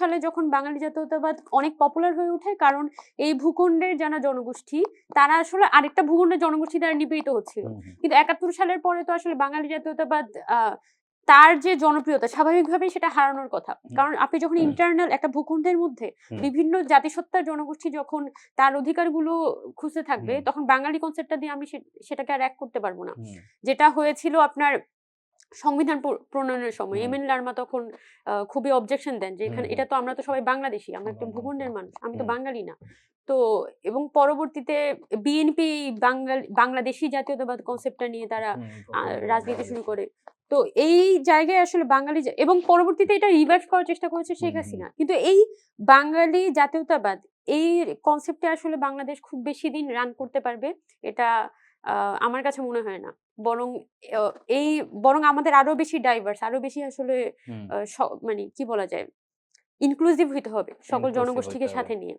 সালে যখন বাঙালি জাতীয়তাবাদ অনেক পপুলার হয়ে ওঠে, কারণ এই ভূখণ্ডের যারা জনগোষ্ঠী তারা আসলে আরেকটা ভূখণ্ডের জনগোষ্ঠী দ্বারা নিপীড়িত হচ্ছিল। কিন্তু ৭১ সালের পরে তো আসলে বাঙালি জাতীয়তাবাদ তার যে জনপ্রিয়তা স্বাভাবিকভাবেই সেটা হারানোর কথা। কারণ আপনি যখন ইন্টারনাল একটা ভূখণ্ডের মধ্যে বিভিন্ন জাতিসত্তার জনগোষ্ঠী যখন তার অধিকারগুলো খুঁজতে থাকবে, তখন বাঙালি কনসেপ্টটা দিয়ে আমি সেটাকে আর এক করতে পারবো না। যেটা হয়েছিল আপনার সংবিধান প্রণয়নের সময় এম এন লারমা তখন খুবই অবজেকশন দেন যে এখানে এটা তো আমরা তো সবাই বাংলাদেশী, আমরা একটা ভূখণ্ডের মানুষ, আমি তো বাঙালি না। তো এবং পরবর্তীতে বিএনপি বাংলাদেশী জাতীয়তাবাদ কনসেপ্টটা নিয়ে তারা রাজনীতি শুরু করে। তো এই জায়গায় আসলে বাঙালি এবং পরবর্তীতে এটা রিভাইভ করার চেষ্টা করেছে শেখ হাসিনা। কিন্তু এই বাঙালি জাতীয়তাবাদ এই কনসেপ্টে আসলে বাংলাদেশ খুব বেশি দিন রান করতে পারবে এটা আমার কাছে মনে হয় না। বরং আমাদের আরো বেশি ডাইভার্স, আরো বেশি আসলে মানে কি বলা যায়, ইনক্লুসিভ হইতে হবে সকল জনগোষ্ঠীকে সাথে নিয়ে।